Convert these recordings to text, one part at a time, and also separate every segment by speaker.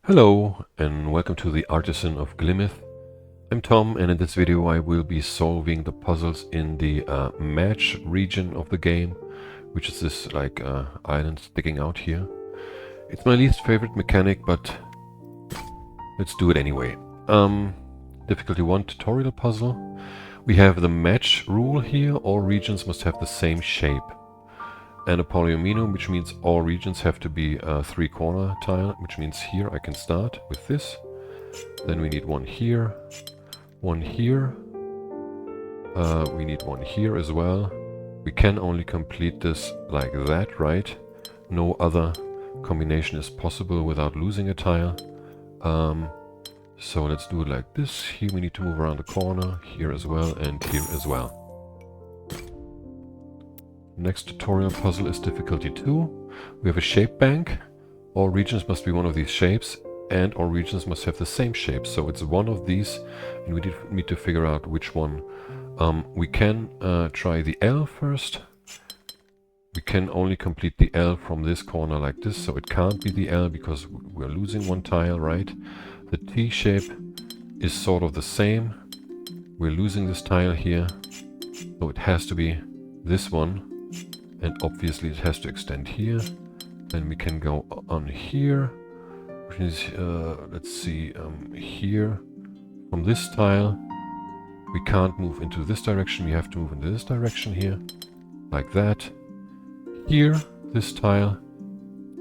Speaker 1: Hello and welcome to the Artisan of Glimmith. I'm Tom, and in this video I will be solving the puzzles in the match region of the game, which is this island sticking out here. It's my least favorite mechanic, but let's do it anyway. Difficulty 1 tutorial puzzle. We have the match rule here. All regions must have the same shape. And a polyomino, which means all regions have to be a three-corner tile, which means here I can start with this. Then we need one here, one here. We need one here as well. We can only complete this like that, right? No other combination is possible without losing a tile. So let's do it like this. Here we need to move around the corner, here as well, and here as well. Next tutorial puzzle is difficulty 2. We have a shape bank. All regions must be one of these shapes, and all regions must have the same shape. So it's one of these, and we need to figure out which one. We can try the L first. We can only complete the L from this corner like this, so it can't be the L because we're losing one tile, right? The T shape is sort of the same. We're losing this tile here, so it has to be this one. And obviously it has to extend here. Then we can go on here, which is, let's see, here. From this tile, we can't move into this direction. We have to move into this direction here, like that. Here, this tile,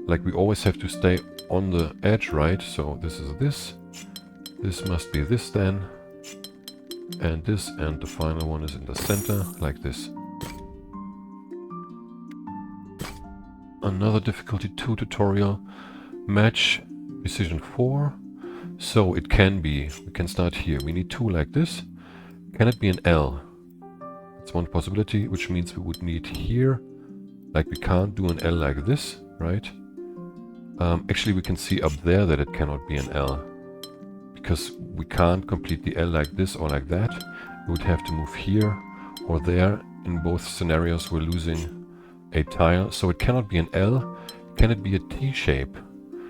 Speaker 1: like we always have to stay on the edge, right? So this is this. This must be this then. And this, and the final one is in the center, like this. Another difficulty 2 tutorial, match precision 4. So it can be, we can start here. We need two like this. Can it be an L? It's one possibility, which means we would need here, like we can't do an L like this, right? Actually we can see up there that it cannot be an L, because we can't complete the L like this or like that. We would have to move here or there. In both scenarios we're losing a tile, so it cannot be an L. Can it be a T shape?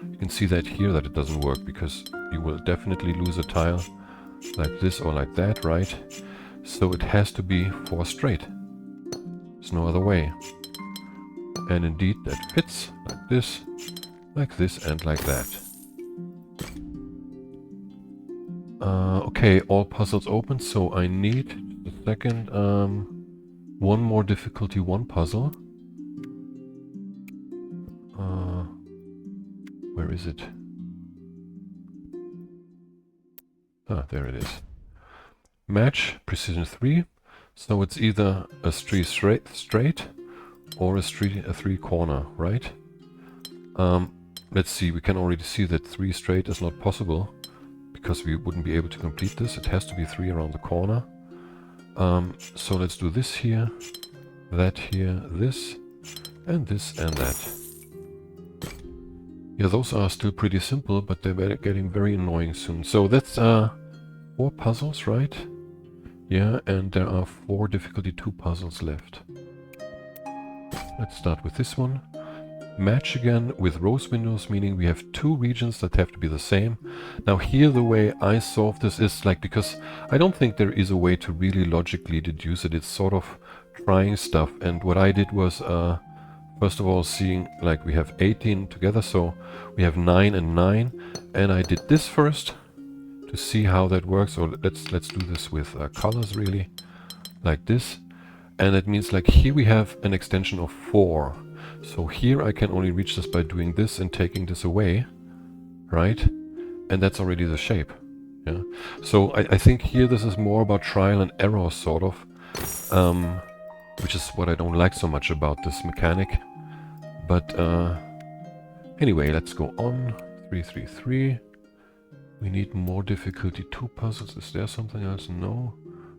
Speaker 1: You can see that here that it doesn't work, because you will definitely lose a tile like this or like that, right? So it has to be 4 straight. There's no other way. And indeed that fits like this, and like that. Okay, all puzzles open, so I need a second, one more difficulty 1 puzzle. Where is it? Ah, there it is. Match precision 3. So it's either a straight or a three corner, right? Let's see. We can already see that 3 straight is not possible, because we wouldn't be able to complete this. It has to be 3 around the corner. So let's do this here, that here, this, and that. Yeah, those are still pretty simple, but they're getting very annoying soon. So that's 4 puzzles, right? Yeah, and there are 4 difficulty 2 puzzles left. Let's start with this one. Match again with rose windows, meaning we have 2 regions that have to be the same. Now here the way I solve this is like, because I don't think there is a way to really logically deduce it. It's sort of trying stuff, and what I did was first of all, seeing like we have 18 together, so we have 9 and 9, and I did this first to see how that works. So let's do this with colors, really, like this, and that means like here we have an extension of 4. So here I can only reach this by doing this and taking this away, right? And that's already the shape. Yeah. So I think here this is more about trial and error, sort of. Which is what I don't like so much about this mechanic. But anyway, let's go on. 3, 3, 3. We need more difficulty 2 puzzles. Is there something else? No.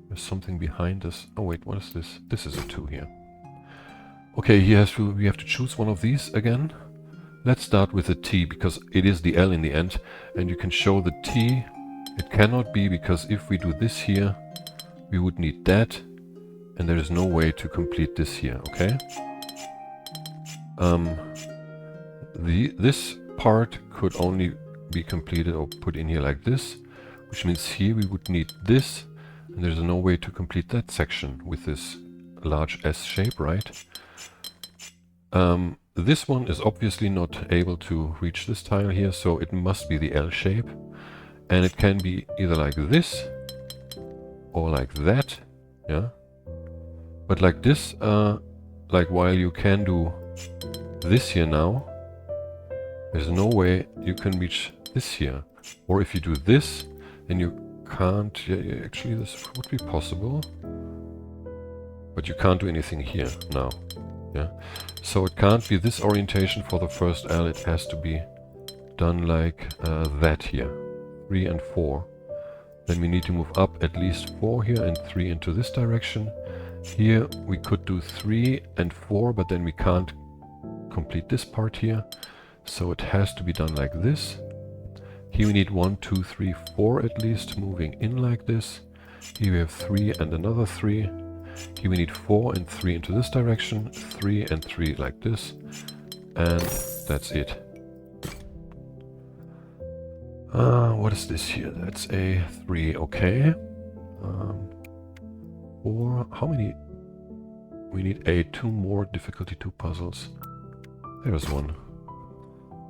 Speaker 1: There's something behind this. Oh wait, what is this? This is a 2 here. Okay, we have to choose one of these again. Let's start with the T, because it is the L in the end. And you can show the T. It cannot be, because if we do this here, we would need that. And there is no way to complete this here, okay? This part could only be completed or put in here like this, which means here we would need this, and there's no way to complete that section with this large S shape, right? This one is obviously not able to reach this tile here, so it must be the L shape. And it can be either like this or like that, yeah? But like this, like while you can do this here now, there's no way you can reach this here. Or if you do this, then you can't, yeah, actually this would be possible. But you can't do anything here now, yeah? So it can't be this orientation for the first L, it has to be done like that here, 3 and 4. Then we need to move up at least 4 here and 3 into this direction. Here we could do 3 and 4, but then we can't complete this part here. So it has to be done like this. Here we need 1, 2, 3, 4 at least, moving in like this. Here we have 3 and another 3. Here we need 4 and 3 into this direction, 3 and 3 like this, and that's it. What is this here? That's a 3, okay. 4, how many? We need 2 more difficulty 2 puzzles. There's one.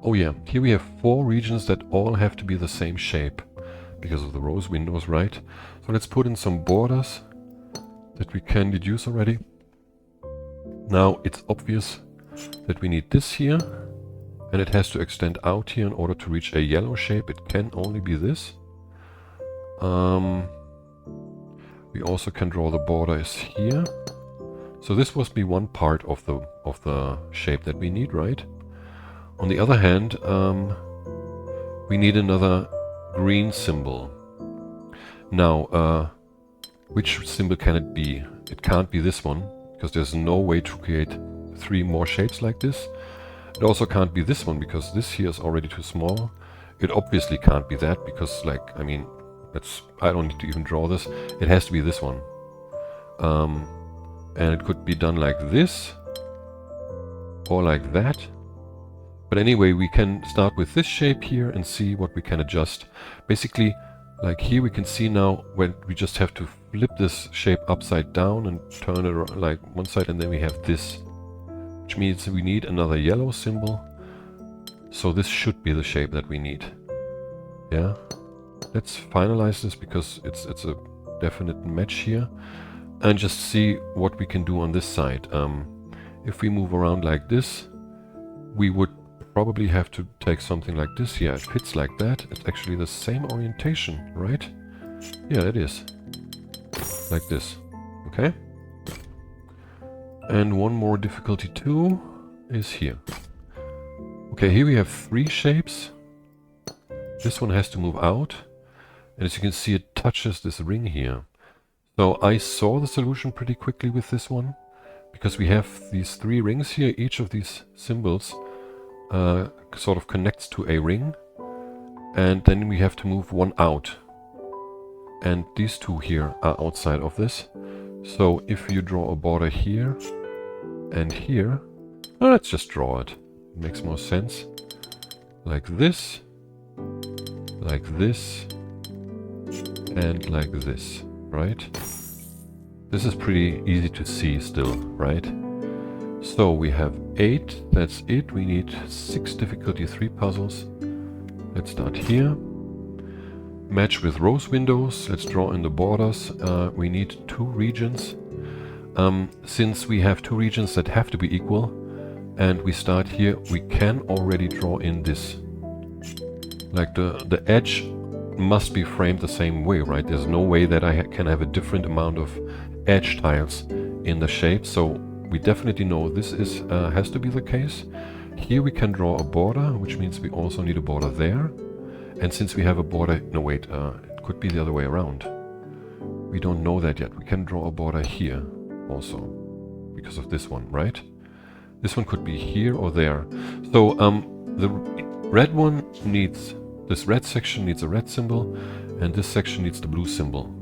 Speaker 1: Oh yeah, here we have 4 regions that all have to be the same shape, because of the rose windows, right? So let's put in some borders that we can deduce already. Now it's obvious that we need this here, and it has to extend out here in order to reach a yellow shape. It can only be this. We also can draw the borders here. So this must be one part of the shape that we need, right? On the other hand, we need another green symbol. Now, which symbol can it be? It can't be this one, because there's no way to create 3 more shapes like this. It also can't be this one, because this here is already too small. It obviously can't be that, because, like, I mean, I don't need to even draw this. It has to be this one. And it could be done like this, or like that. But anyway, we can start with this shape here and see what we can adjust. Basically, like here we can see now when we just have to flip this shape upside down and turn it around, like one side, and then we have this. Which means we need another yellow symbol. So this should be the shape that we need. Yeah. Let's finalize this because it's a definite match here. And just see what we can do on this side. If we move around like this, we would probably have to take something like this. Yeah, it fits like that. It's actually the same orientation, right? Yeah, it is. Like this. Okay. And one more difficulty 2 is here. Okay, here we have 3 shapes. This one has to move out. And as you can see, it touches this ring here. So I saw the solution pretty quickly with this one, because we have these 3 rings here. Each of these symbols sort of connects to a ring, and then we have to move one out. And these 2 here are outside of this. So if you draw a border here and here, let's just draw it. It makes more sense. Like this, and like this. Right? This is pretty easy to see still, right? So we have 8, that's it. We need 6 difficulty 3 puzzles. Let's start here. Match with rose windows. Let's draw in the borders. We need 2 regions. Since we have 2 regions that have to be equal, and we start here, we can already draw in this. Like the edge must be framed the same way, right? There's no way that I can have a different amount of edge tiles in the shape, so we definitely know this is has to be the case. Here we can draw a border, which means we also need a border there. And since we have a border, no wait, it could be the other way around. We don't know that yet. We can draw a border here also, because of this one, right? This one could be here or there. So the red one needs, this red section needs a red symbol, and this section needs the blue symbol.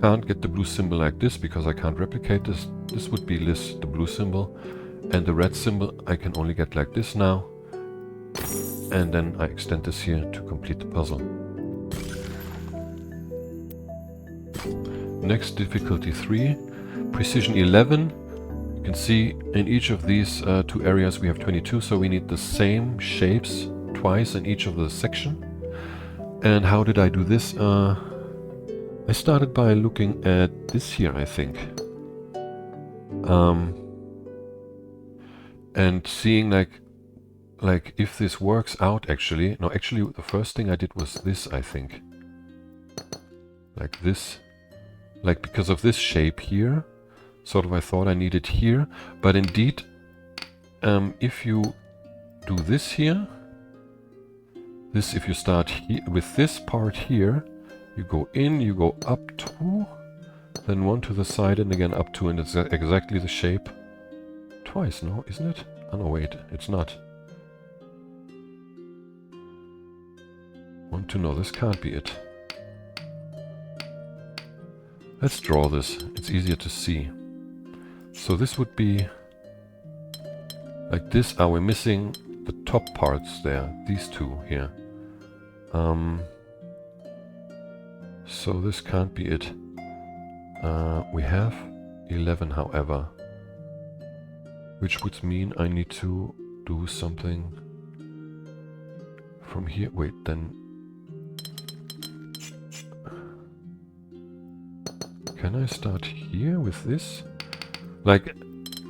Speaker 1: Can't get the blue symbol like this because I can't replicate this. This would be the blue symbol, and the red symbol I can only get like this now. And then I extend this here to complete the puzzle. Next, difficulty 3, precision 11. You can see in each of these 2 areas we have 22, so we need the same shapes twice in each of the section. And how did I do this? I started by looking at this here, I think. And seeing like if this works out actually. No, actually the first thing I did was this, I think. Like this. Like because of this shape here. Sort of I thought I needed here. But indeed, if you do this here, if you start here with this part here, you go in, you go up 2, then 1 to the side and again up 2, and it's exactly the shape twice, no? Isn't it? Oh no, wait, it's not. 1, 2, no, this can't be it. Let's draw this, it's easier to see. So this would be like this. We're missing the top parts there, these 2 here. So this can't be it. We have 11, however, which would mean I need to do something from here. Wait, then can I start here with this? Like,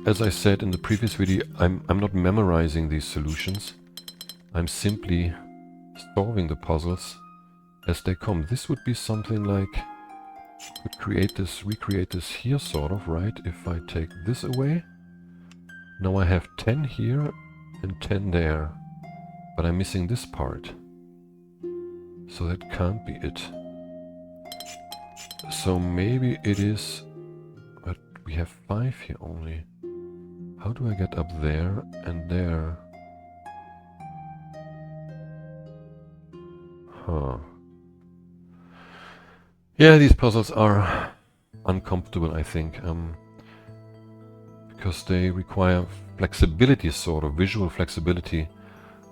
Speaker 1: as I said in the previous video, I'm not memorizing these solutions. I'm simply solving the puzzles as they come. This would be something like, could create this, recreate this here, sort of, right? If I take this away, now I have 10 here and 10 there, but I'm missing this part, so that can't be it. So maybe it is, but we have 5 here only. How do I get up there and there? Huh. Yeah, these puzzles are uncomfortable, I think, because they require flexibility, sort of visual flexibility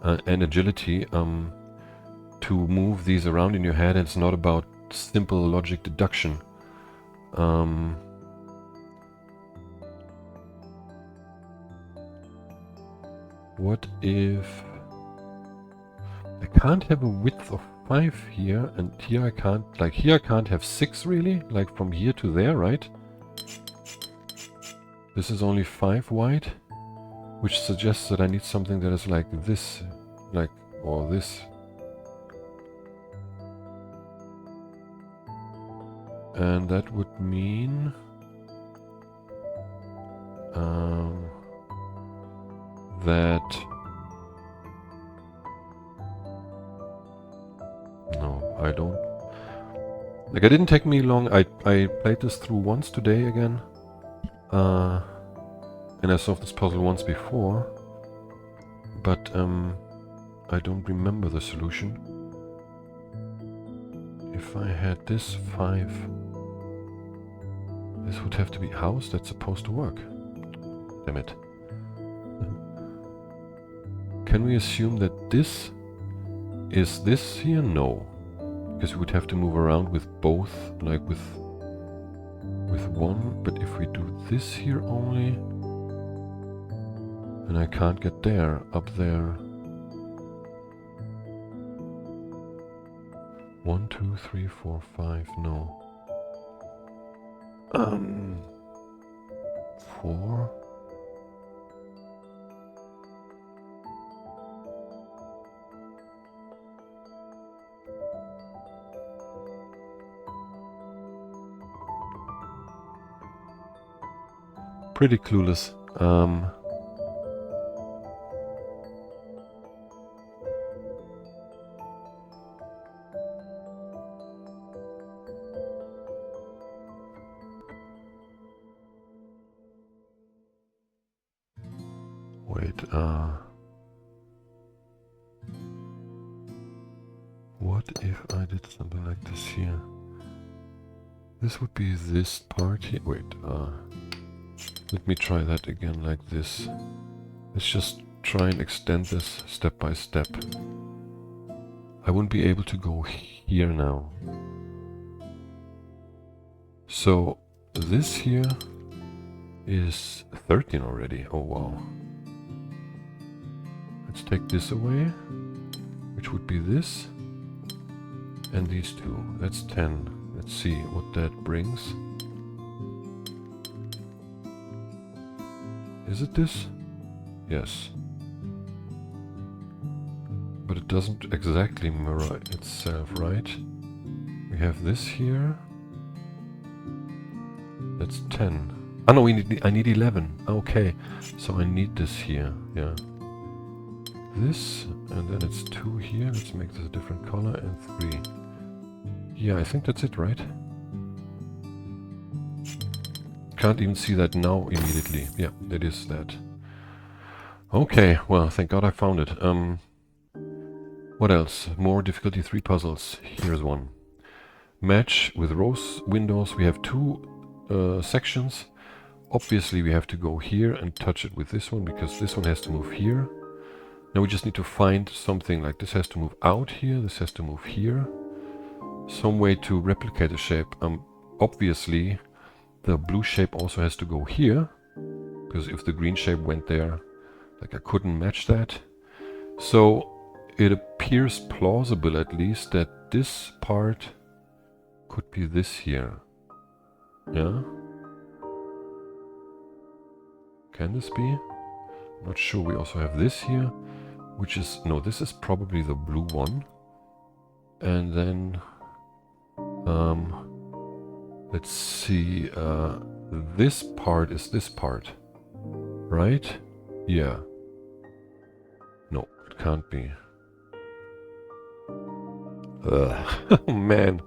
Speaker 1: and agility to move these around in your head. It's not about simple logic deduction. What if I can't have a width of 5 here, and here I can't, like here I can't have 6 really, like from here to there, right? This is only 5 wide, which suggests that I need something that is like this, like, or this. And that would mean that no, I don't. Like, it didn't take me long. I played this through once today again, and I solved this puzzle once before, but I don't remember the solution. If I had this 5, this would have to be house. That's supposed to work. Damn it. Can we assume that this is this here? No. Because we would have to move around with both, like with one. But if we do this here only, then I can't get there, up there. 1, 2, 3, 4, 5, no. 4. Pretty clueless. Wait, what if I did something like this here? This would be this part here. Wait, let me try that again like this. Let's just try and extend this step by step. I wouldn't be able to go here now. So this here is 13 already. Oh wow. Let's take this away, which would be this. And these two. That's 10. Let's see what that brings. Is it this? Yes. But it doesn't exactly mirror itself, right? We have this here. That's 10. Oh no, I need 11. Okay, so I need this here, yeah. This, and then it's 2 here. Let's make this a different color, and 3. Yeah, I think that's it, right? Can't even see that now immediately. Yeah, it is that. Okay, well, thank God I found it. What else? More difficulty 3 puzzles. Here's one. Match with rows windows. We have 2 sections. Obviously we have to go here and touch it with this one, because this one has to move here. Now we just need to find something like this has to move out here, this has to move here. Some way to replicate the shape. Obviously the blue shape also has to go here, because if the green shape went there, like I couldn't match that. So it appears plausible at least that this part could be this here. Yeah? Can this be? Not sure. We also have this here, which is, no, this is probably the blue one. And then, let's see, this part is this part, right? Yeah. No, it can't be. Oh man.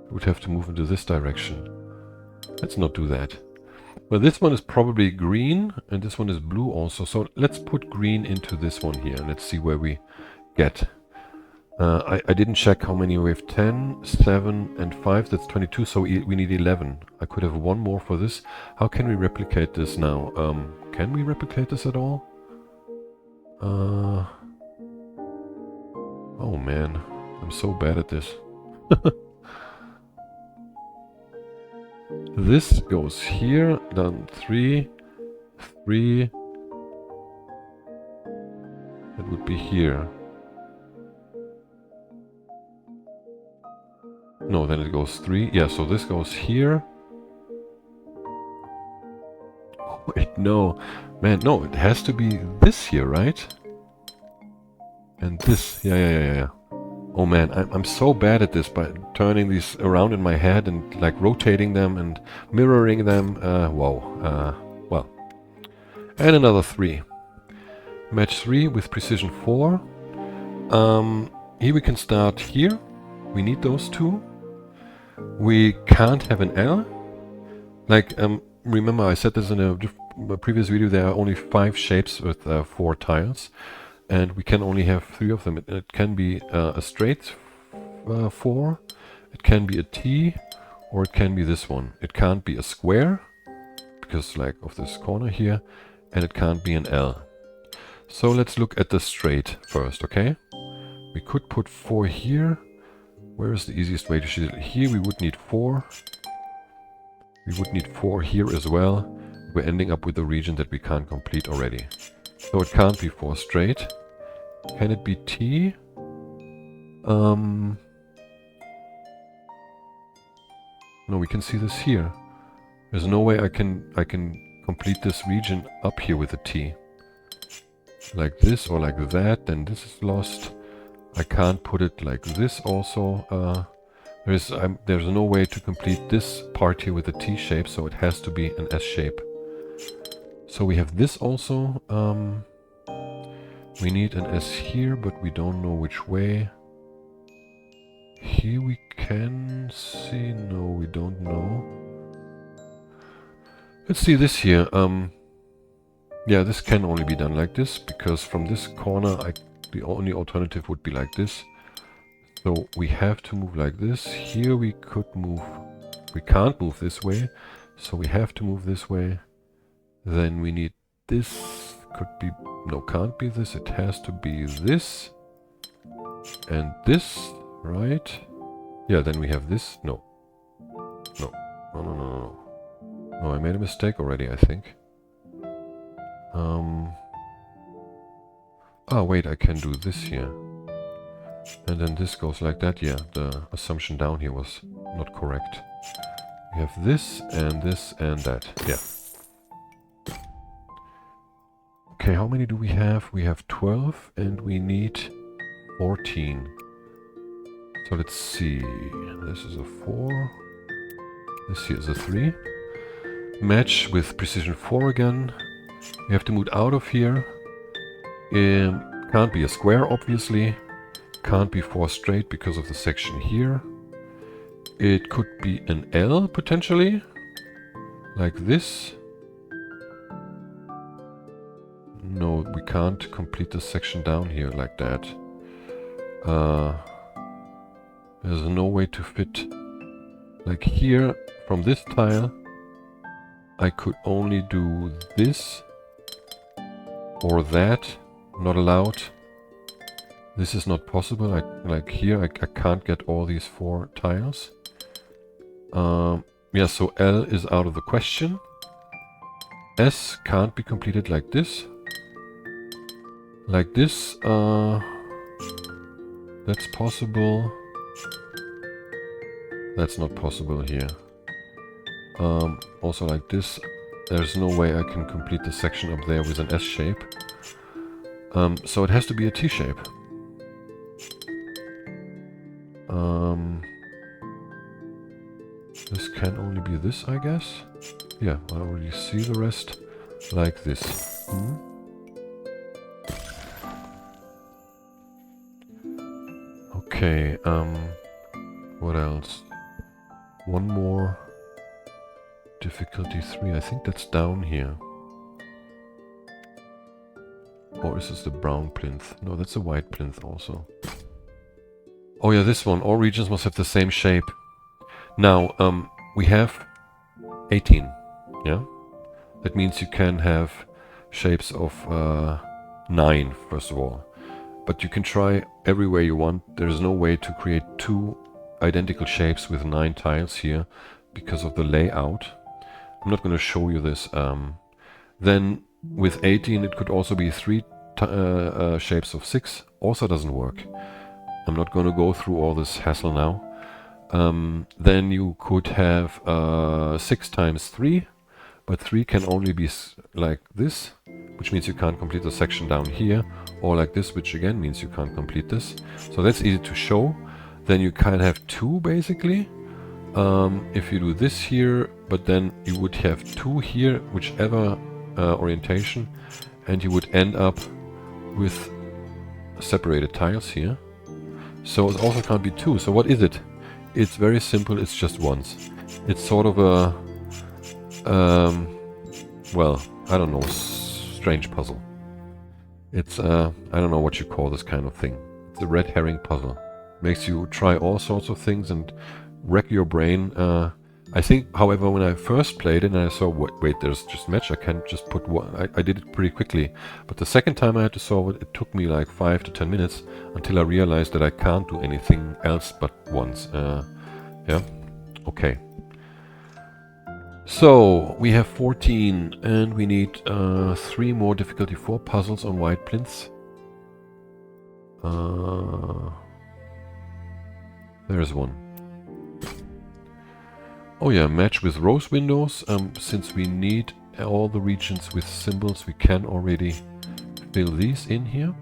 Speaker 1: It would have to move into this direction. Let's not do that. Well, this one is probably green, and this one is blue also. So let's put green into this one here. Let's see where we get. I didn't check how many we have. 10, 7, and 5. That's 22, so we need 11. I could have one more for this. How can we replicate this now? Can we replicate this at all? Oh man, I'm so bad at this. This goes here, then 3, 3. That would be here. No, then it goes 3. Yeah, so this goes here. Oh, wait, no. Man, no, it has to be this here, right? And this. Yeah. Oh man, I'm so bad at this by turning these around in my head and like rotating them and mirroring them. Wow. Well. And another 3. Match 3 with precision 4. Here we can start here. We need those 2. We can't have an L. Like, remember I said this in a previous video, there are only 5 shapes with 4 tiles. And we can only have 3 of them. It can be a straight 4, it can be a T, or it can be this one. It can't be a square, because like of this corner here, and it can't be an L. So let's look at the straight first, okay? We could put 4 here. Where is the easiest way to shoot it? Here we would need 4. We would need 4 here as well. We're ending up with a region that we can't complete already. So it can't be 4 straight. Can it be T? No, we can see this here. There's no way I can complete this region up here with a T. Like this or like that, then this is lost. I can't put it like this also. There's no way to complete this part here with a T shape, so it has to be an S shape. So we have this also. We need an S here, but we don't know which way. Here we can see, no, we don't know. Let's see this here. Yeah, this can only be done like this, because from this corner, the only alternative would be like this. So we have to move like this. Here we could move, we can't move this way, so we have to move this way. Then we need this could be... No, can't be this. It has to be this. And this, right? Yeah, then we have this. No. No. No, no, no, no. No, I made a mistake already, I think. Oh, wait, I can do this here. And then this goes like that. Yeah, the assumption down here was not correct. We have this and that. Yeah. Okay, how many do we have? We have 12 and we need 14. So let's see. This is a 4. This here is a 3. Match with precision 4 again. We have to move out of here. Can't be a square, obviously. Can't be 4 straight because of the section here. It could be an L, potentially. Like this. No, we can't complete the section down here like that. There's no way to fit. Like here, from this tile, I could only do this or that. Not allowed. This is not possible. Like here, I can't get all these 4 tiles. Yeah, so L is out of the question. S can't be completed like this. Like this, that's possible. That's not possible here. Also like this, there's no way I can complete the section up there with an S shape. So it has to be a T shape. This can only be this, I guess. Yeah, I already see the rest. Like this. Okay, what else? One more. Difficulty 3, I think that's down here. Or is this the brown plinth? No, that's a white plinth also. Oh yeah, this one. All regions must have the same shape. Now, we have 18, yeah? That means you can have shapes of 9, first of all. But you can try every way you want. There's no way to create 2 identical shapes with 9 tiles here because of the layout. I'm not going to show you this. Then with 18 it could also be 3 shapes of 6. Also doesn't work. I'm not going to go through all this hassle now. Then you could have 6 times 3, but 3 can only be like this, which means you can't complete the section down here, or like this, which again means you can't complete this. So that's easy to show. Then you can have 2 basically. If you do this here, but then you would have 2 here, whichever orientation, and you would end up with separated tiles here. So it also can't be 2. So what is it? It's very simple. It's just once. It's sort of a, well, I don't know, strange puzzle. It's, I don't know what you call this kind of thing. It's a red herring puzzle. Makes you try all sorts of things and wreck your brain. I think, however, when I first played it and I saw, wait, there's just match, I can't just put one. I did it pretty quickly. But the second time I had to solve it, it took me like 5 to 10 minutes until I realized that I can't do anything else but once. Yeah, okay. So, we have 14 and we need 3 more difficulty 4 puzzles on white plinths. There's one. Oh yeah, match with rose windows. Since we need all the regions with symbols, we can already fill these in here.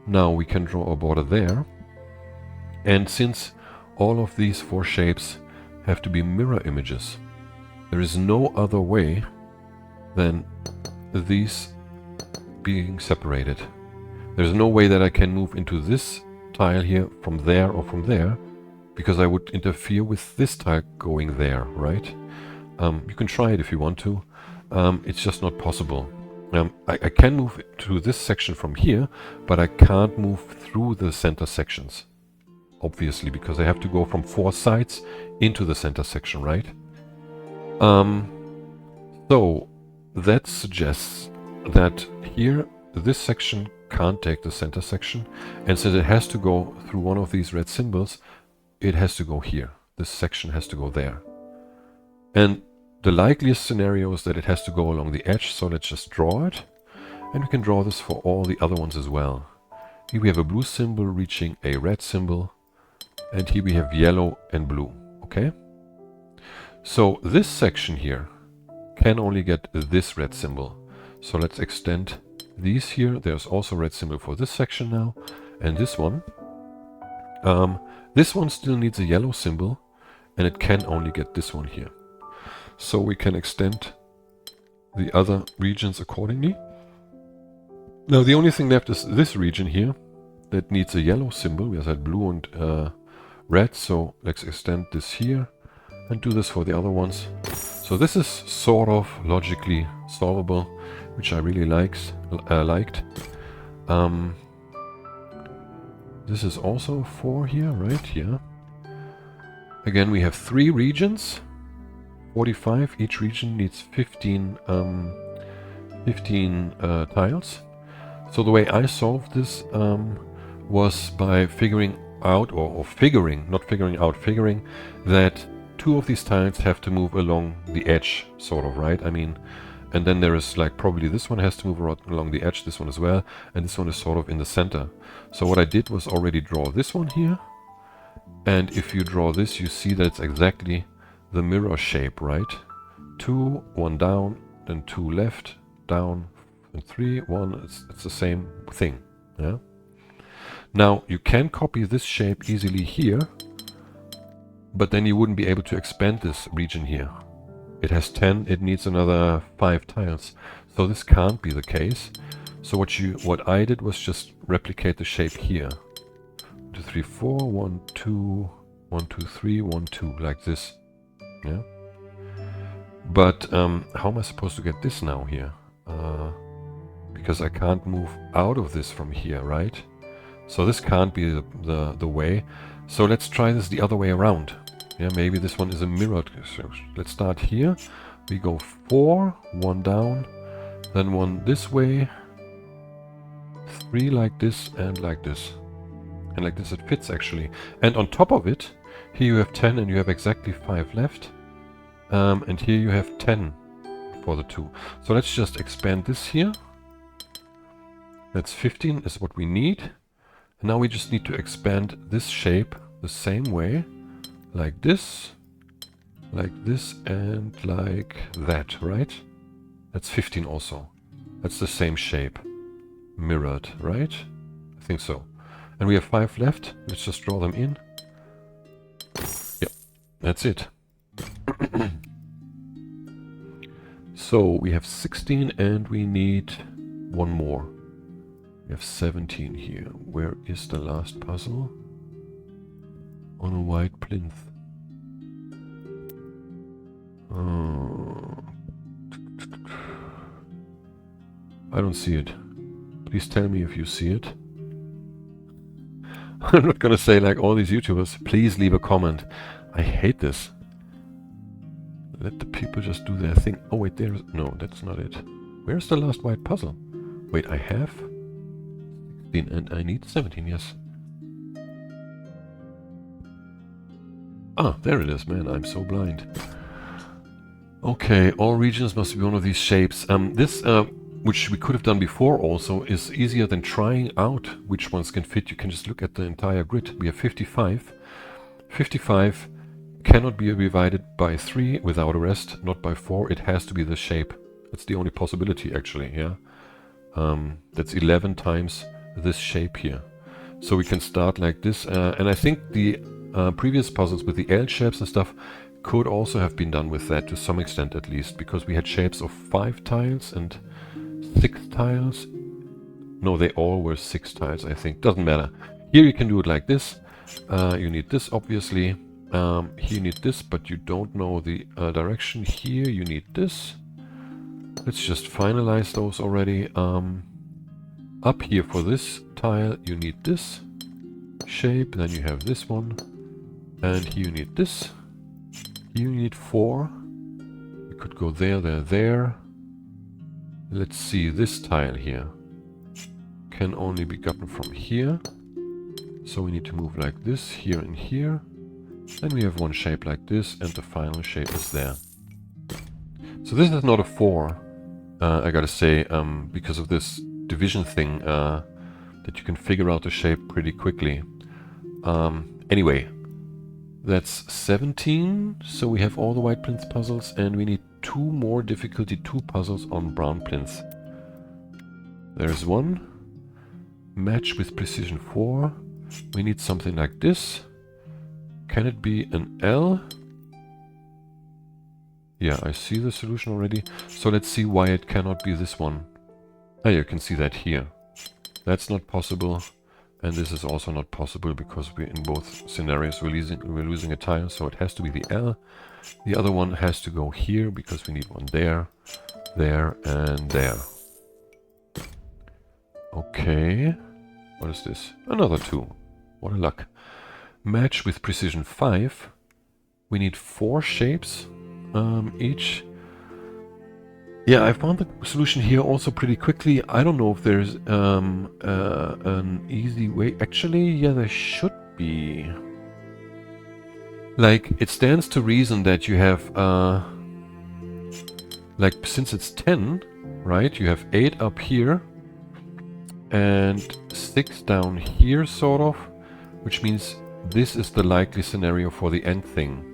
Speaker 1: Now we can draw a border there. And since all of these 4 shapes have to be mirror images, there is no other way than these being separated. There's no way that I can move into this tile here from there or from there, because I would interfere with this tile going there, right? You can try it if you want to. It's just not possible. I can move to this section from here, but I can't move through the center sections, obviously, because I have to go from 4 sides into the center section, right? So that suggests that here, this section can't take the center section, and since it has to go through one of these red symbols, it has to go here. This section has to go there. And the likeliest scenario is that it has to go along the edge, so let's just draw it. And we can draw this for all the other ones as well. Here we have a blue symbol reaching a red symbol, and here we have yellow and blue, okay? So this section here can only get this red symbol. So let's extend these here. There's also a red symbol for this section now, and this one. This one still needs a yellow symbol, and it can only get this one here. So we can extend the other regions accordingly. Now the only thing left is this region here that needs a yellow symbol. We have had blue and red, so let's extend this here and do this for the other ones. So this is sort of logically solvable, which I really liked. This is also 4 here, right? Yeah. Again, we have 3 regions, 45. Each region needs 15 tiles. So the way I solved this was by figuring out, figuring that 2 of these tiles have to move along the edge, sort of, right? I mean, and then there is like probably this one has to move along the edge, this one as well, and this one is sort of in the center. So what I did was already draw this one here, and if you draw this, you see that it's exactly the mirror shape, right? 2, 1 down, then 2 left, down, and 3, 1. It's the same thing. Yeah. Now you can copy this shape easily here, but then you wouldn't be able to expand this region here. It has 10. It needs another 5 tiles. So this can't be the case. So what I did was just replicate the shape here. 2, 3, 4, 1, 2, 1, 2, 3, 1, 2, like this. Yeah. But how am I supposed to get this now here? Because I can't move out of this from here, right? So this can't be the way. So let's try this the other way around. Yeah, maybe this one is a mirrored. So let's start here. We go 4, 1 down, then 1 this way, 3 like this, and like this. And like this it fits actually. And on top of it, here you have 10 and you have exactly 5 left. And here you have 10 for the 2. So let's just expand this here. That's 15 is what we need. And now we just need to expand this shape the same way. Like this, and like that, right? That's 15 also. That's the same shape. Mirrored, right? I think so. And we have 5 left. Let's just draw them in. Yep, that's it. So we have 16 and we need 1 more. We have 17 here. Where is the last puzzle? On a white plinth. I don't see it. Please tell me if you see it. I'm not gonna say like all these YouTubers, please leave a comment. I hate this. Let the people just do their thing. Oh wait, there's... No, that's not it. Where's the last white puzzle? Wait, I have 16 and I need 17, yes. Ah, there it is, man, I'm so blind. Okay, all regions must be one of these shapes. This, which we could have done before also, is easier than trying out which ones can fit. You can just look at the entire grid. We have 55. 55 cannot be divided by 3 without a rest, not by 4. It has to be the shape. That's the only possibility, actually, yeah. That's 11 times this shape here. So we can start like this, and I think the previous puzzles with the L shapes and stuff could also have been done with that to some extent at least, because we had shapes of 5 tiles and 6 tiles. No, they all were 6 tiles, I think. Doesn't matter. Here you can do it like this. You need this, obviously. Here you need this, but you don't know the direction. Here you need this. Let's just finalize those already. Up here for this tile, you need this shape. Then you have this one. And here you need this. Here you need 4. You could go there, there, there. Let's see, this tile here can only be gotten from here. So we need to move like this, here and here. Then we have one shape like this, and the final shape is there. So this is not a 4, I gotta say, because of this division thing, that you can figure out the shape pretty quickly. Anyway, that's 17, so we have all the white plinth puzzles, and we need 2 more difficulty 2 puzzles on brown plinths. There's one. Match with precision 4. We need something like this. Can it be an L? Yeah, I see the solution already. So let's see why it cannot be this one. Ah, you can see that here. That's not possible. And this is also not possible because we in both scenarios we're losing a tile. So it has to be the L. The other one has to go here because we need one there, there, and there. Okay. What is this? Another 2. What a luck. Match with precision 5. We need 4 shapes each. Yeah, I found the solution here also pretty quickly. I don't know if there's an easy way. Actually, yeah, there should be. Like, it stands to reason that you have, like, since it's 10, right, you have 8 up here and 6 down here, sort of, which means this is the likely scenario for the end thing.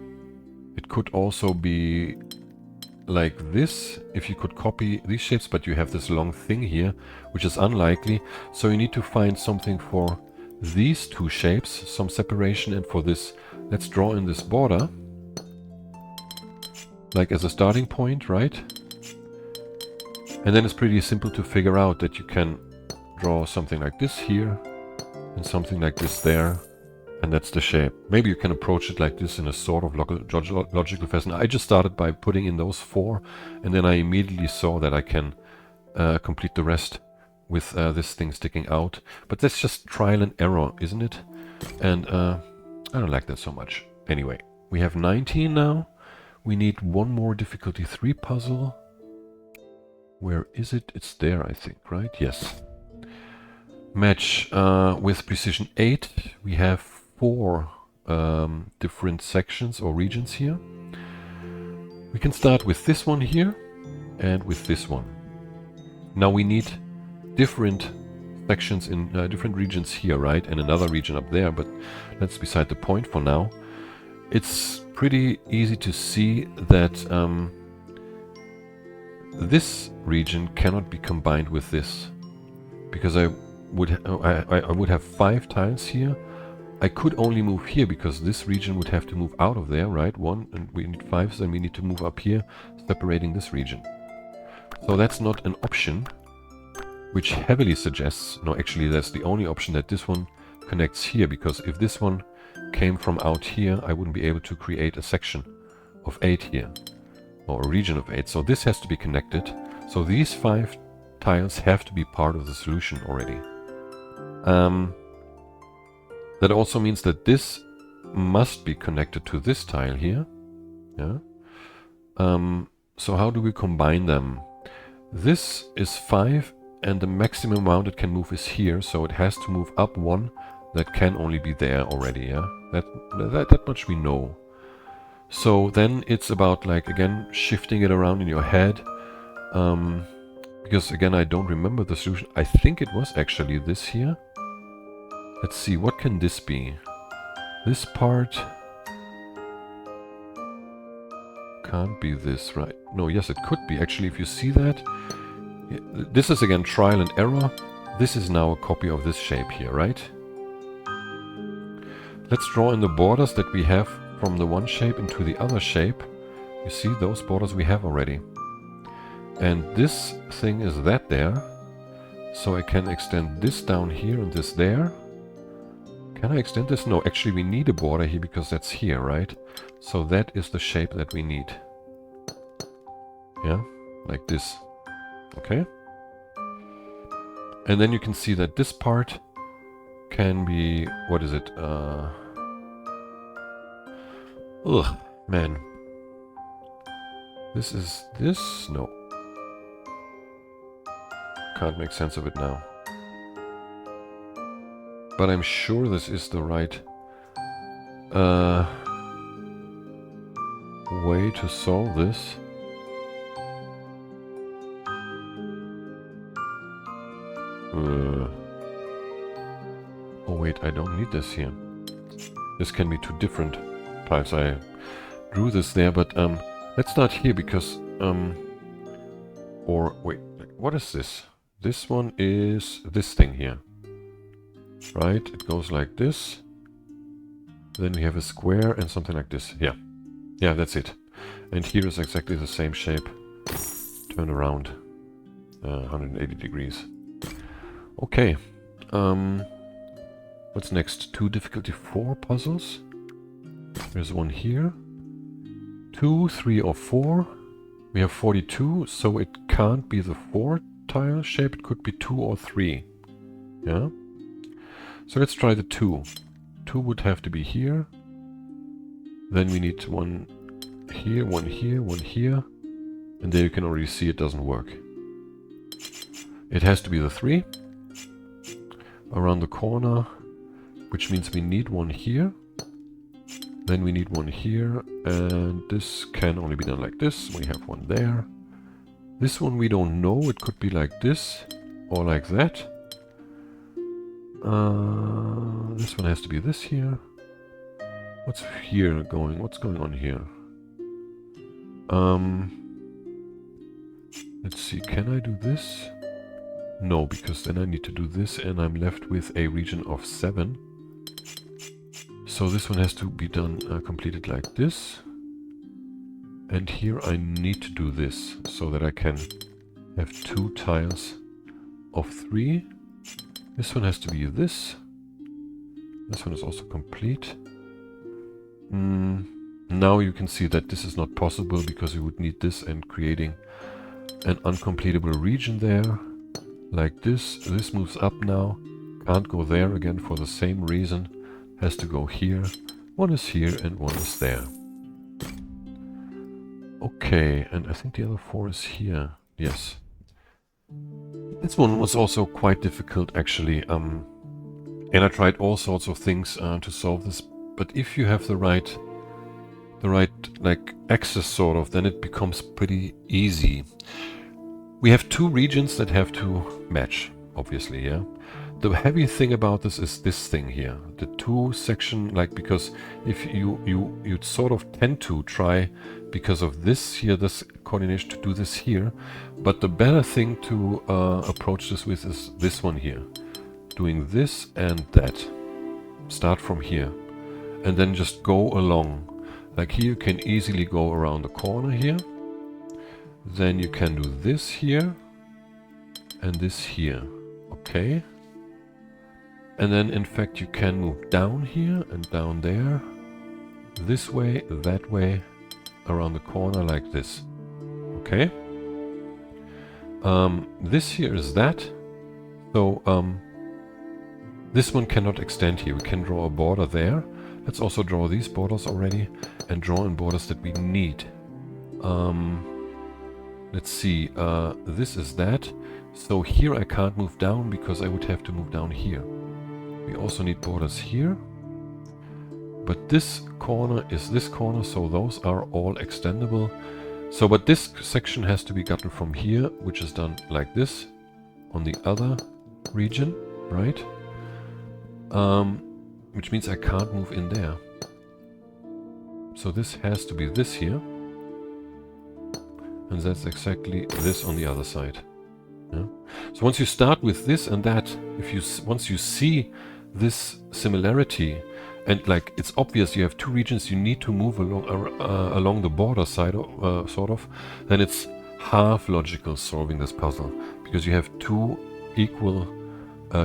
Speaker 1: It could also be like this, if you could copy these shapes, but you have this long thing here, which is unlikely. So you need to find something for these 2 shapes, some separation, and for this, let's draw in this border, like as a starting point, right? And then it's pretty simple to figure out that you can draw something like this here, and something like this there, and that's the shape. Maybe you can approach it like this in a sort of logical fashion. I just started by putting in those 4, and then I immediately saw that I can complete the rest with this thing sticking out. But that's just trial and error, isn't it? And I don't like that so much. Anyway, we have 19 now. We need one more difficulty 3 puzzle. Where is it? It's there, I think, right? Yes. Match with precision 8. We have 4 different sections or regions here. We can start with this one here and with this one. Now we need different sections in different regions here, right? And another region up there, but that's beside the point for now. It's pretty easy to see that this region cannot be combined with this, because I would have 5 tiles here. I could only move here because this region would have to move out of there, right? 1, and we need 5, so then we need to move up here, separating this region. So that's not an option, which heavily suggests, no, actually that's the only option, that this one connects here, because if this one came from out here, I wouldn't be able to create a section of 8 here, or a region of 8. So this has to be connected. So these 5 tiles have to be part of the solution already. That also means that this must be connected to this tile here. Yeah. So how do we combine them? This is 5, and the maximum amount it can move is here, so it has to move up 1 that can only be there already. Yeah, that much we know. So then it's about, like, again, shifting it around in your head. Because again, I don't remember the solution. I think it was actually this here. Let's see, what can this be? This part can't be this, right? No, yes, it could be. Actually, if you see that, this is again trial and error. This is now a copy of this shape here, right? Let's draw in the borders that we have from the one shape into the other shape. You see, those borders we have already. And this thing is that there. So I can extend this down here and this there. Can I extend this? No, actually we need a border here because that's here, right? So that is the shape that we need. Yeah, like this. Okay. And then you can see that this part can be, what is it? Ugh, man. This is this? No. can't make sense of it now. But I'm sure this is the right way to solve this. Oh wait, I don't need this here. This can be two different types. I drew this there, but let's start here because or wait, what is this? This one is this thing here. Right? It goes like this. Then we have a square and something like this. Yeah. Yeah, that's it. And here is exactly the same shape. Turn around 180 degrees. Okay. What's next? 2 difficulty 4 puzzles. There's one here. 2, 3 or 4. We have 42, so it can't be the 4 tile shape. It could be 2 or 3. Yeah? So let's try the 2. 2 would have to be here. Then we need one here, one here, one here. And there you can already see it doesn't work. It has to be the 3. Around the corner, which means we need one here. Then we need one here. And this can only be done like this. We have one there. This one we don't know. It could be like this or like that. This one has to be this here. What's here going? What's going on here? Let's see. Can I do this? No, because then I need to do this and I'm left with a region of 7. So this one has to be done completed like this. And here I need to do this so that I can have 2 tiles of 3. This one has to be this. This one is also complete. Now you can see that this is not possible because you would need this and creating an uncompletable region there. Like this. This moves up now. Can't go there again for the same reason. Has to go here. One is here and one is there. Okay, and I think the other 4 is here. Yes. This one was also quite difficult actually. And I tried all sorts of things to solve this. But if you have the right like access sort of, then it becomes pretty easy. We have 2 regions that have to match, obviously, yeah. The heavy thing about this is this thing here, the 2 section, like, because if you'd sort of tend to try, because of this here, this coordination, to do this here, but the better thing to approach this with is this one here, doing this and that. Start from here, and then just go along. Like here you can easily go around the corner here. Then you can do this here and this here, okay? And then in fact you can move down here and down there, this way, that way, around the corner like this, okay? This here is that, so this one cannot extend here. We can draw a border there. Let's also draw these borders already and draw in borders that we need. Let's see, this is that. So here I can't move down because I would have to move down here. We also need borders here. But this corner is this corner, so those are all extendable. So, but this section has to be gotten from here, which is done like this on the other region, right? Which means I can't move in there. So this has to be this here. And that's exactly this on the other side. Yeah? So once you start with this and that, once you see this similarity, and like it's obvious you have 2 regions, you need to move along the border side, sort of, then it's half logical solving this puzzle, because you have 2 equal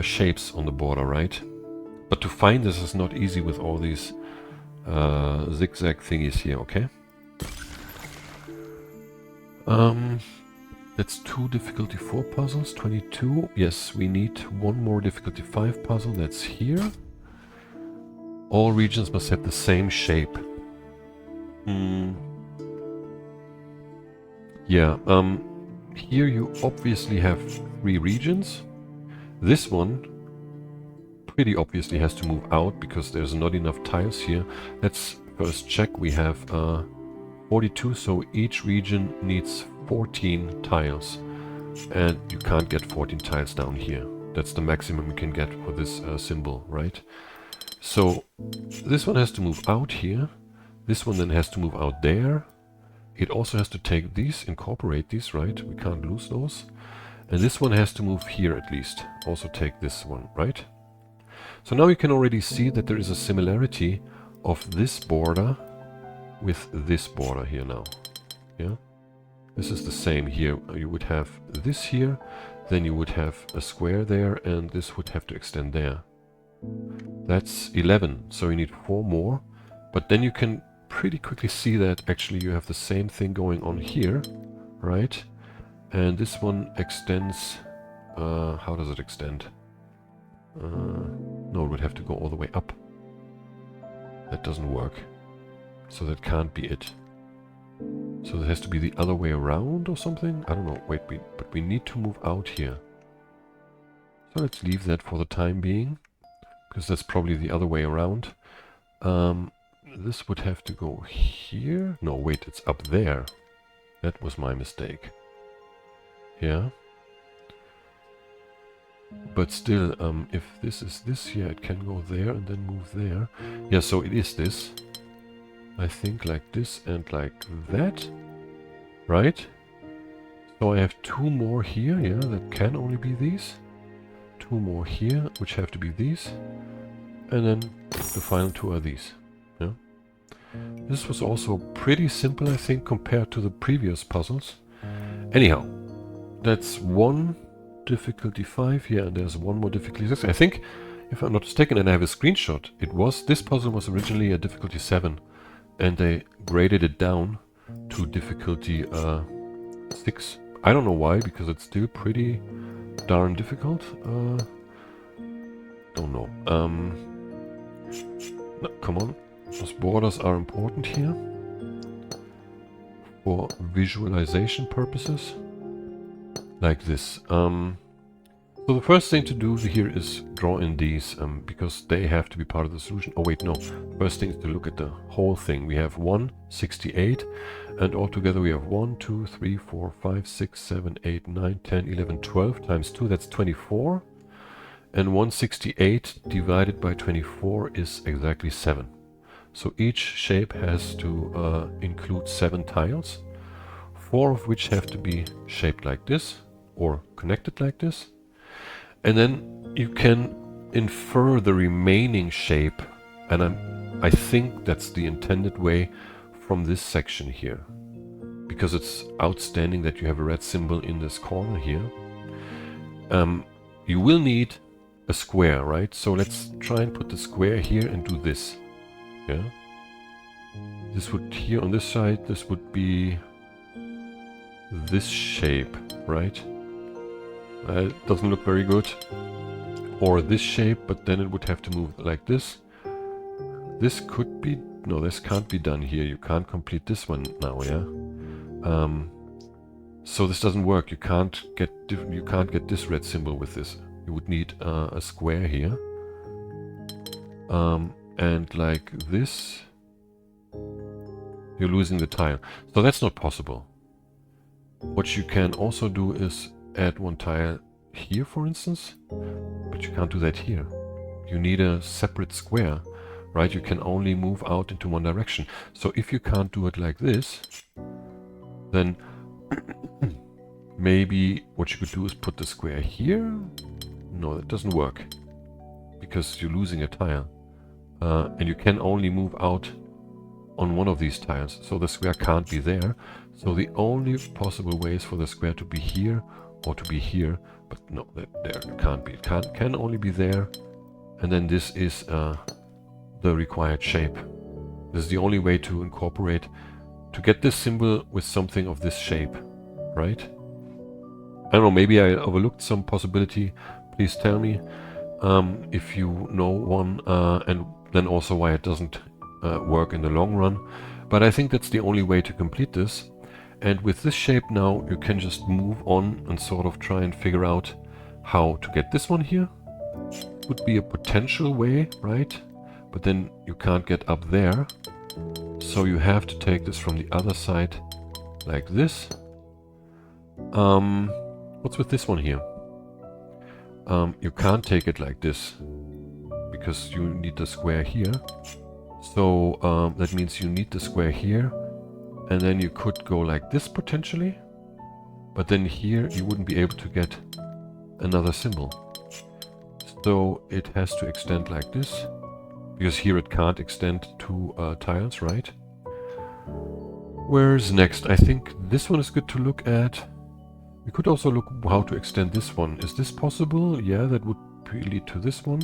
Speaker 1: shapes on the border, right? But to find this is not easy with all these zigzag thingies here, okay? That's 2 difficulty 4 puzzles, 22. Yes, we need 1 more difficulty 5 puzzle, that's here. All regions must have the same shape. Yeah, here you obviously have 3 regions. This one pretty obviously has to move out because there's not enough tiles here. Let's first check. We have 42, so each region needs 14 tiles. And you can't get 14 tiles down here. That's the maximum you can get for this symbol, right? So this one has to move out here. This one then has to move out there. It also has to take these, incorporate these, right? We can't lose those. And this one has to move here at least. Also take this one, right? So now you can already see that there is a similarity of this border with this border here now. Yeah? This is the same here. You would have this here, then you would have a square there, and this would have to extend there. That's 11, so you need 4 more. But then you can pretty quickly see that actually you have the same thing going on here, right? And this one extends... how does it extend? No, it would have to go all the way up. That doesn't work. So that can't be it. So it has to be the other way around or something? I don't know. Wait, but we need to move out here. So let's leave that for the time being, because that's probably the other way around. This would have to go here. No, wait, it's up there. That was my mistake. Yeah. But still, if this is this here, it can go there and then move there. Yeah, so it is this. I think like this and like that. Right? So I have 2 more here, yeah, that can only be these. 2 more here, which have to be these. And then the final 2 are these. Yeah. This was also pretty simple, I think, compared to the previous puzzles. Anyhow, that's 1 difficulty 5 here, and there's 1 more difficulty 6. I think, if I'm not mistaken, and I have a screenshot, this puzzle was originally a difficulty 7, and they graded it down to difficulty 6. I don't know why, because it's still pretty darn difficult. Don't know. No, come on. Those borders are important here for visualization purposes. Like this. So the first thing to do here is draw in these, because they have to be part of the solution. Oh wait, no. First thing is to look at the whole thing. We have 168, and altogether we have 1, 2, 3, 4, 5, 6, 7, 8, 9, 10, 11, 12 times 2, that's 24. And 168 divided by 24 is exactly 7. So each shape has to include 7 tiles, 4 of which have to be shaped like this, or connected like this. And then you can infer the remaining shape, and I think that's the intended way, from this section here. Because it's outstanding that you have a red symbol in this corner here. You will need a square, right? So let's try and put the square here and do this. Yeah. This would, here on this side, this would be this shape, right? It doesn't look very good. Or this shape, but then it would have to move like this. This could be... No, this can't be done here. You can't complete this one now, yeah? So this doesn't work. You can't get this red symbol with this. You would need a square here. And like this, you're losing the tile. So that's not possible. What you can also do is add 1 tile here, for instance, but you can't do that here. You need a separate square, right? You can only move out into one direction. So if you can't do it like this, then maybe what you could do is put the square here. No, that doesn't work, because you're losing a tile. And you can only move out on one of these tiles, so the square can't be there. So the only possible way is for the square to be here or to be here, but no, there can't be. It can only be there, and then this is the required shape. This is the only way to incorporate, to get this symbol with something of this shape, right? I don't know, maybe I overlooked some possibility. Please tell me if you know one, and then also why it doesn't work in the long run. But I think that's the only way to complete this. And with this shape now, you can just move on and sort of try and figure out how to get this one here. Would be a potential way, right? But then you can't get up there. So you have to take this from the other side like this. What's with this one here? You can't take it like this because you need the square here. So that means you need the square here, and then you could go like this potentially, but then here you wouldn't be able to get another symbol. So it has to extend like this, because here it can't extend two tiles, right? Where's next? I think this one is good to look at. We could also look how to extend this one. Is this possible? Yeah, that would lead to this one.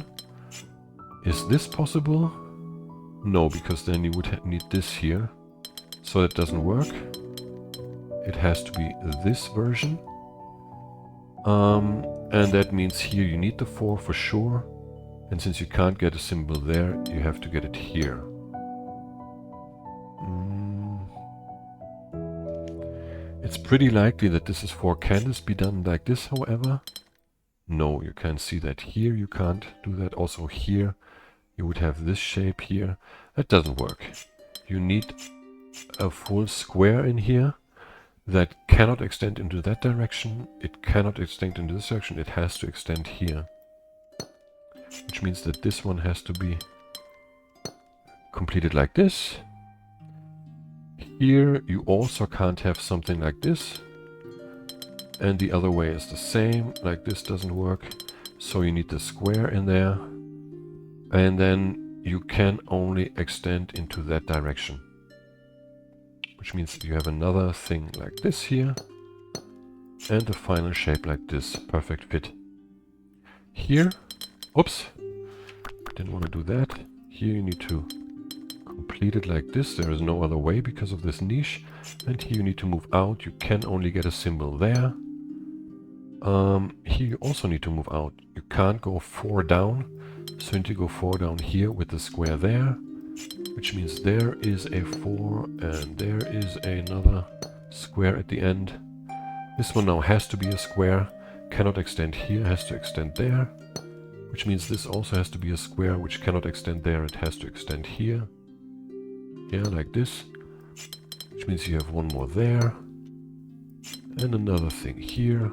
Speaker 1: Is this possible? No, because then you would need this here. So that doesn't work. It has to be this version. And that means here you need the 4 for sure. And since you can't get a symbol there, you have to get it here. It's pretty likely that this is 4. Can this be done like this, however? No, you can't see that here. You can't do that. Also here, you would have this shape here. That doesn't work. You need a full square in here that cannot extend into that direction. It cannot extend into this direction. It has to extend here. Which means that this one has to be completed like this. Here you also can't have something like this. And the other way is the same. Like this doesn't work. So you need the square in there. And then you can only extend into that direction. Which means you have another thing like this here. And the final shape like this. Perfect fit. Here. Oops. Didn't want to do that. Here you need to complete it like this. There is no other way because of this niche. And here you need to move out. You can only get a symbol there. Here you also need to move out. You can't go 4 down. So you need to go 4 down here with the square there. Which means there is a 4 and there is another square at the end. This one now has to be a square. Cannot extend here. Has to extend there. Which means this also has to be a square which cannot extend there. It has to extend here. Yeah, like this. Which means you have one more there. And another thing here.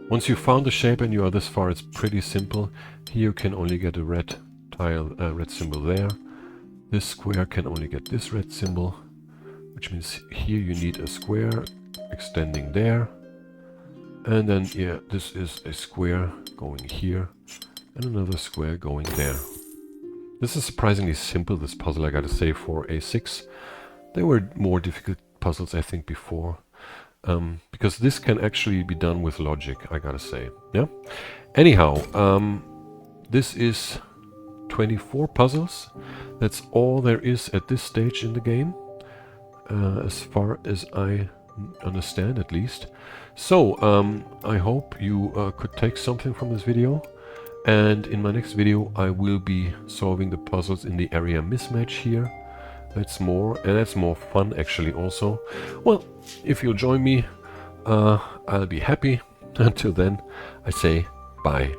Speaker 1: Once you found the shape and you are this far, it's pretty simple. Here you can only get a red tile, red symbol there. This square can only get this red symbol. Which means here you need a square extending there. And then, yeah, this is a square going here. And another square going there. This is surprisingly simple, this puzzle, I gotta say, for A6. There were more difficult puzzles, I think, before. Because this can actually be done with logic, I gotta say. Yeah. Anyhow, this is 24 puzzles. That's all there is at this stage in the game. As far as I understand, at least. So, I hope you could take something from this video. And in my next video I will be solving the puzzles in the area mismatch here. That's more fun actually also. Well, if you'll join me, I'll be happy. Until then, I say bye.